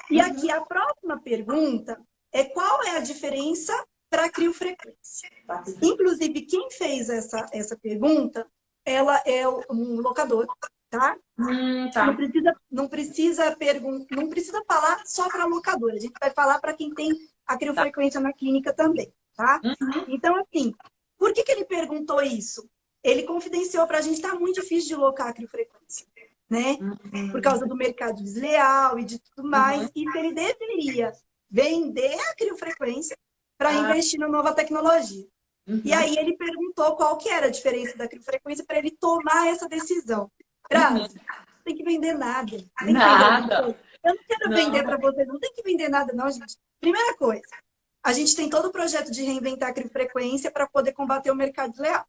E aqui a próxima pergunta é qual é a diferença para criofrequência? Inclusive, quem fez essa pergunta, ela é um locador, tá? Tá. Não precisa falar só para locador, a gente vai falar para quem tem a Tá. criofrequência na clínica também, tá? Uhum. Então, assim, por que ele perguntou isso? Ele confidenciou para a gente que está muito difícil de locar a criofrequência, né? Por causa do mercado desleal e de tudo mais, Uhum. e que ele deveria vender a criofrequência para Ah, investir na nova tecnologia. E uhum. aí ele perguntou qual que era a diferença da criofrequência para ele tomar essa decisão. Uhum. Grazi, não tem que vender nada. Tem que vender alguma Nada. coisa? Eu não quero vender Não. para você, não tem que vender nada, não, gente. Primeira coisa, a gente tem todo o projeto de reinventar a criofrequência para poder combater o mercado desleal,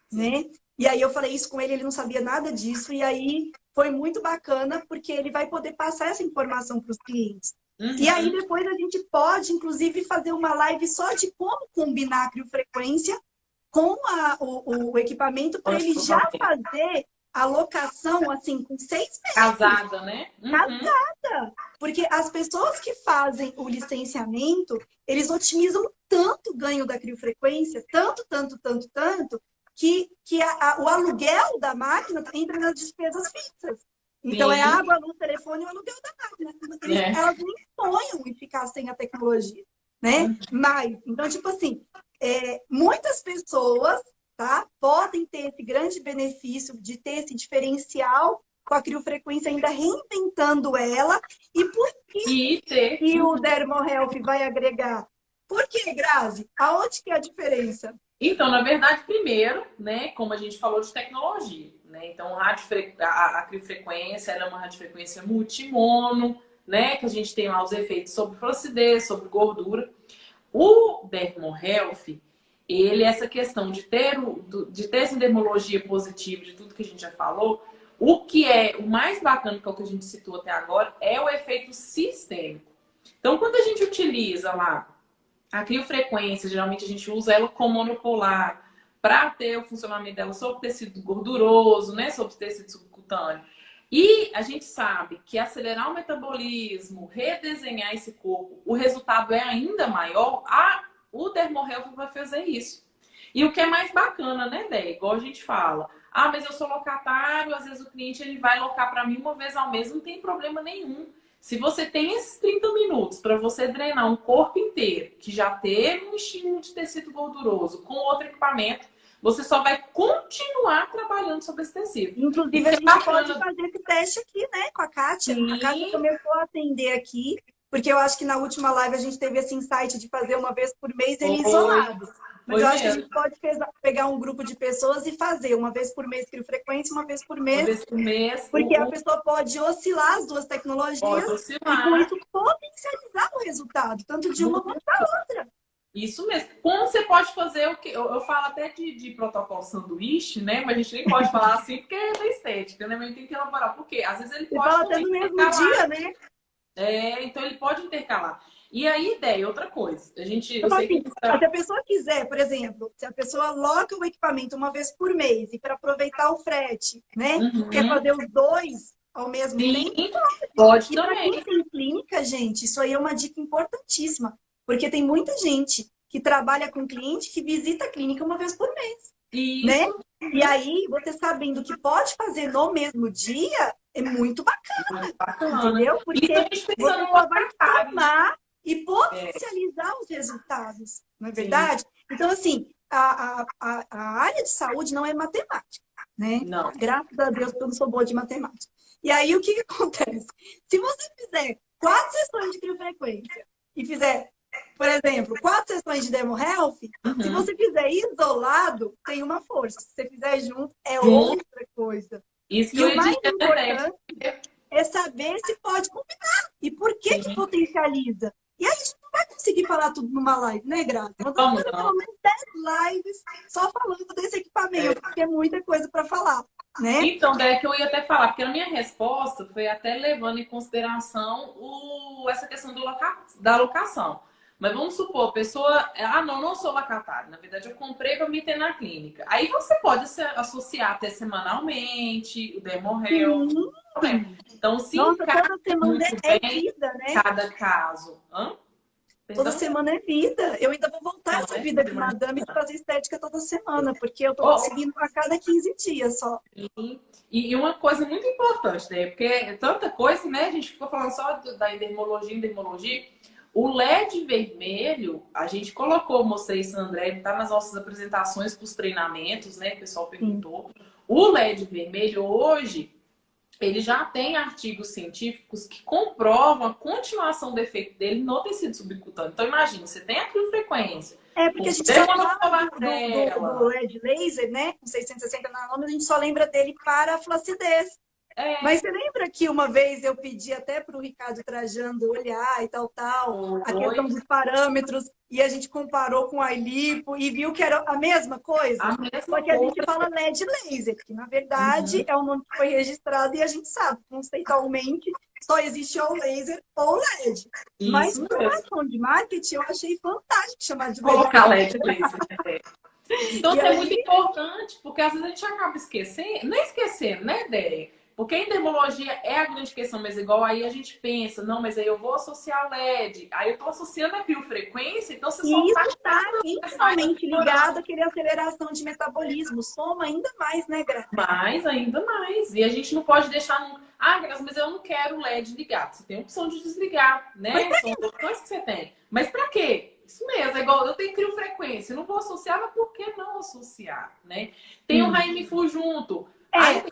Sim. né? E aí eu falei isso com ele, ele não sabia nada disso, e aí foi muito bacana, porque ele vai poder passar essa informação para os clientes. E aí Uhum. depois a gente pode, inclusive, fazer uma live só de como combinar a criofrequência com o equipamento para ele já fazer a locação, assim, com 6 meses. Casada, né? Uhum. Casada! Porque as pessoas que fazem o licenciamento, eles otimizam tanto o ganho da criofrequência, tanto, que o aluguel da máquina entra nas despesas fixas. Então, é Sim. água, luz, telefone e o aluguel da máquina. É. Elas nem sonham em ficar sem a tecnologia, né? Mas, então, tipo assim, muitas pessoas, tá, podem ter esse grande benefício de ter esse diferencial com a criofrequência ainda reinventando ela. E por E ter. que o Dermohealth vai agregar? Por que, Grazi? Aonde que é a diferença? Então, na verdade, primeiro, né, como a gente falou de tecnologia, né? Então, a criofrequência ela é uma radiofrequência multimono, né? Que a gente tem lá os efeitos sobre flacidez, sobre gordura. O Dermohealth, ele, essa questão de ter essa dermologia positiva, de tudo que a gente já falou, o que é o mais bacana, que é o que a gente citou até agora, é o efeito sistêmico. Então, quando a gente utiliza lá a criofrequência, geralmente a gente usa ela como monopolar para ter o funcionamento dela sobre o tecido gorduroso, né, sobre o tecido subcutâneo. E a gente sabe que acelerar o metabolismo, redesenhar esse corpo, o resultado é ainda maior, o Dermohealth vai fazer isso. E o que é mais bacana, né, Dé? Igual a gente fala. Ah, mas eu sou locatário, às vezes o cliente ele vai locar para mim uma vez ao mês, não tem problema nenhum. Se você tem esses 30 minutos para você drenar um corpo inteiro, que já teve um estímulo de tecido gorduroso com outro equipamento, você só vai continuar trabalhando sobre esse tecido. E Inclusive, a que é gente pode bacana. fazer esse teste aqui, né, com a Kátia. A Kátia Sim, começou a atender aqui, porque eu acho que na última live a gente teve esse insight de fazer uma vez por mês ele foi, isolado. Mas foi eu acho que a mesmo. gente pode pegar um grupo de pessoas e fazer uma vez por mês criofrequência, uma vez por Uma mês, vez por mês, porque a pessoa pode oscilar as duas pode tecnologias e com oscilar. isso potencializar o resultado, tanto de uma quanto da outra. Isso mesmo. Como você pode fazer o que? Eu falo até de protocolo sanduíche, né? Mas a gente nem pode falar assim porque é da estética, né? Mas tem que elaborar. Por quê? Às vezes ele Você pode fala até também no mesmo intercalar. dia, né? Então ele pode intercalar. E a ideia, outra coisa. Eu Eu falo sei que assim, você se tá. a pessoa quiser, por exemplo, se a pessoa loca o equipamento uma vez por mês e para aproveitar o frete, né? Quer Uhum. fazer os dois ao mesmo Sim, tempo? pode E para quem também. tem clínica, gente, isso aí é uma dica importantíssima, porque tem muita gente que trabalha com cliente que visita a clínica uma vez por mês, né? Isso. E Uhum. aí, você sabendo que pode fazer no mesmo dia, é muito Muito bacana, bacana. entendeu? Isso a Porque gente pensando você no só vai locatário, né? somar e É, potencializar os resultados, não é sim. verdade? Então, assim, a área de saúde não é matemática, né? Não. Graças a Deus, porque eu não sou boa de matemática. E aí, o que, que acontece? Se você fizer 4 sessões de criofrequência e fizer, por exemplo, 4 sessões de Demo Health, se Uhum. você fizer isolado, tem uma força. Se você fizer junto, é Junto. outra coisa. Isso que E eu o ia mais dizer também. importante é saber se pode combinar e por que que Sim. potencializa. E a gente não vai conseguir falar tudo numa live, né, Graça? Nós vamos Vamos fazer não. pelo menos 10 lives só falando desse equipamento, porque é muita coisa para falar, né? Então, daí que eu ia até falar, porque a minha resposta foi até levando em consideração essa questão da locação. Mas vamos supor, a pessoa, não sou vacatária. Na verdade, eu comprei para me ter na clínica. Aí você pode se associar até semanalmente, o DemoHealth. Sim. Então, se Nossa, encaixa toda semana muito é bem vida, né? cada caso. Hã? Toda Perdão? semana é vida. Eu ainda vou voltar Não, essa é vida de semana. madame de fazer estética toda semana, porque eu tô Oh, conseguindo a cada 15 dias só. e uma coisa muito importante, né? Porque é tanta coisa, né? A gente ficou falando só da endermologia. O LED vermelho, a gente colocou, mostrei isso, André, tá nas nossas apresentações para os treinamentos, né? O pessoal Sim. perguntou. O LED vermelho hoje, ele já tem artigos científicos que comprovam a continuação do efeito dele no tecido subcutâneo. Então, imagina, você tem a frequência, É porque com a gente só fala do dela. LED laser, né? Com 660 nanômetros, a gente só lembra dele para a flacidez. Mas você lembra que uma vez eu pedi até para o Ricardo Trajando olhar e tal, a questão dos parâmetros, e a gente comparou com a lipo e viu que era a mesma coisa? A Só mesma que a coisa. gente fala LED laser, que na verdade é o nome que foi registrado e a gente sabe, conceitualmente, só existe ou laser ou LED. Mas Isso por uma mesmo. ação de marketing, eu achei fantástico chamar de Colocar LED. LED laser. Então, E isso é aí, muito importante, porque às vezes a gente acaba esquecendo, não esquecendo, né, ideia? Porque a endermologia é a grande questão, mas igual aí a gente pensa, não, mas aí eu vou associar LED, aí eu tô associando a biofrequência, então você só e tá isso está mais intimamente ligado aprimorando. àquele aceleração de metabolismo. Soma ainda mais, né, Gra? Mais, ainda mais. E a gente não pode deixar num... Graça, mas eu não quero o LED ligado. Você tem a opção de desligar, Mas né? São opções que você tem. Mas pra quê? Isso mesmo, é igual eu tenho criofrequência, eu não vou associar, mas por que não associar, né? Tem o Rainifu junto.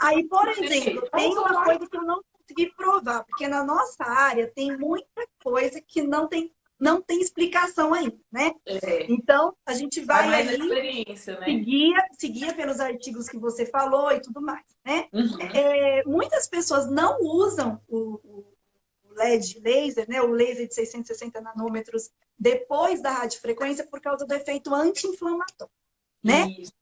aí, por exemplo, tem Vamos uma soltar. coisa que eu não consegui provar, porque na nossa área tem muita coisa que não tem explicação ainda, né? É, Então, a gente vai vai mais a aí experiência, né? seguia pelos artigos que você falou e tudo mais, né? Uhum. Muitas pessoas não usam o LED laser, né? O laser de 660 nanômetros depois da radiofrequência por causa do efeito anti-inflamatório, né? Isso.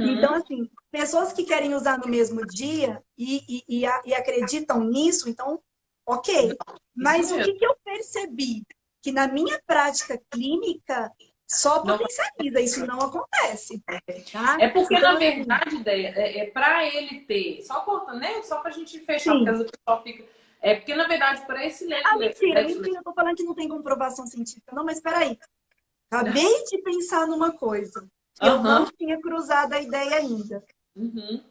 Então, Uhum. assim, pessoas que querem usar no mesmo dia e acreditam nisso, então, ok. Isso Mas o mesmo. que eu percebi? Que na minha prática clínica só Não, potencializa, isso não acontece, tá? é porque, na Então, assim, verdade, ideia é para ele ter, só cortando, né? Só para a gente fechar, porque às sim. vezes o pessoal fica. É porque, na verdade, para esse Ah, LED, mentira, eu tô falando que não tem comprovação científica, não, mas peraí. Acabei de pensar numa coisa que eu não aham, tinha cruzado a ideia ainda. uhum,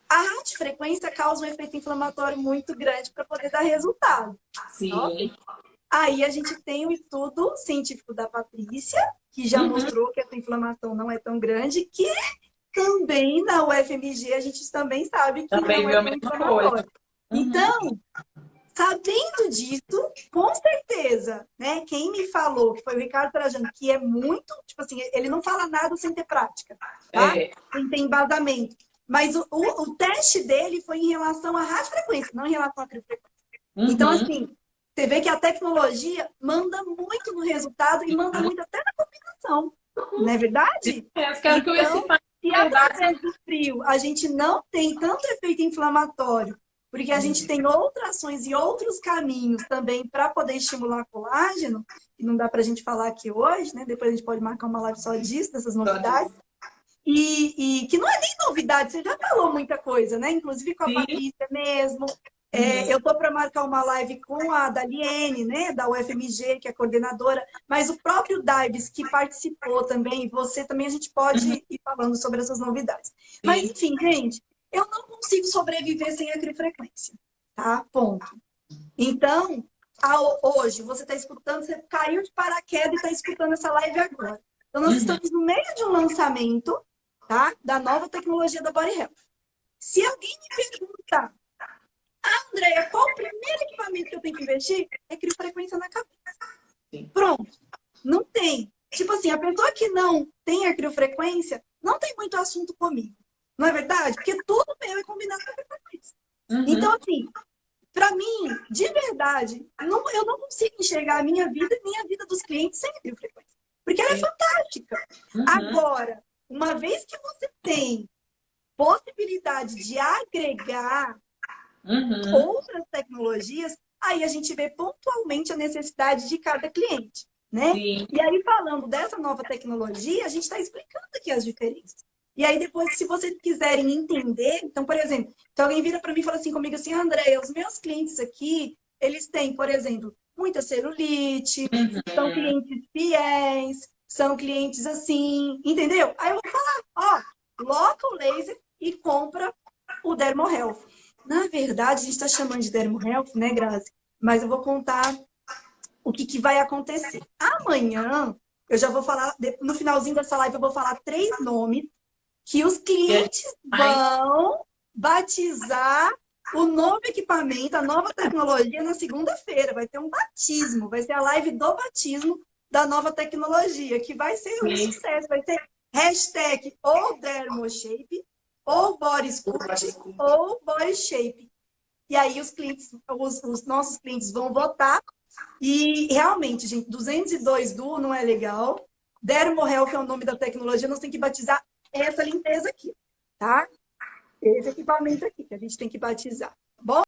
A radiofrequência causa um efeito inflamatório muito grande para poder dar resultado. sim, Aí a gente tem um estudo científico da Patrícia, que já uhum, mostrou que essa inflamação não é tão grande, que também na UFMG a gente também sabe que também não é viu a tão mesma coisa. inflamatório. Uhum, Então, sabendo disso, com certeza, né? Quem me falou, que foi o Ricardo Trajano, que é muito, tipo assim, ele não fala nada sem ter prática, tá? é, Sem ter embasamento. Mas o teste dele foi em relação à radiofrequência, não em relação à criofrequência. Então, uhum, assim, você vê que a tecnologia manda muito no resultado e manda muito até na combinação, não é verdade? é, quero que eu ia Então, citar, se na verdade, através do frio a gente não tem tanto efeito inflamatório, porque a gente tem outras ações e outros caminhos também para poder estimular colágeno, que não dá para a gente falar aqui hoje, né? Depois a gente pode marcar uma live só disso, dessas só novidades. disso. E que não é nem novidade, você já falou muita coisa, né? Inclusive com a Sim, Patrícia mesmo. uhum, Eu estou para marcar uma live com a Daliene, né, da UFMG, que é coordenadora, mas o próprio Daibs, que participou também, e você também, a gente uhum, pode ir falando sobre essas novidades. Mas, sim, enfim, gente, eu não consigo sobreviver sem a crifrequência, tá? Ponto. Então, hoje, você está escutando, você caiu de paraquedas e está escutando essa live agora. Então, nós uhum, estamos no meio de um lançamento, tá? Da nova tecnologia da Body Health. Se alguém me perguntar, Andréia, qual o primeiro equipamento que eu tenho que investir? É criofrequência na cabeça. sim, Pronto. Não tem. Tipo assim, a pessoa que não tem a criofrequência não tem muito assunto comigo. Não é verdade? Porque tudo meu é combinado com a criofrequência. Então, uhum, assim, para mim, de verdade, eu não consigo enxergar a minha vida nem a vida dos clientes sem a criofrequência. Porque ela é sim, fantástica. uhum, Agora, uma vez que você tem possibilidade de agregar uhum, outras tecnologias, aí a gente vê pontualmente a necessidade de cada cliente. né? Sim. E aí, falando dessa nova tecnologia, a gente está explicando aqui as diferenças. E aí, depois, se vocês quiserem entender, então, por exemplo, se alguém vira para mim e fala assim comigo assim, Andréia, os meus clientes aqui, eles têm, por exemplo, muita celulite, são Uhum. clientes fiéis, são clientes assim, entendeu? Aí eu vou falar, ó, loca o laser e compra o Dermo Health. Na verdade, a gente está chamando de Dermo Health, né, Grazi? Mas eu vou contar o que vai acontecer. Amanhã, eu já vou falar, no finalzinho dessa live, eu vou falar 3 nomes que os E a gente clientes vai vão batizar o novo equipamento, a nova tecnologia na segunda-feira. Vai ter um batismo, vai ser a live do batismo da nova tecnologia, que vai ser um sim. sucesso. Vai ser hashtag ou Dermoshape, ou Body Sculpt, ou Body Shape. E aí os clientes, os nossos clientes vão votar. E realmente, gente, 202 Duo não é legal. Dermo Health é o nome da tecnologia, nós temos que batizar essa limpeza aqui, tá? Esse equipamento aqui que a gente tem que batizar. Bom?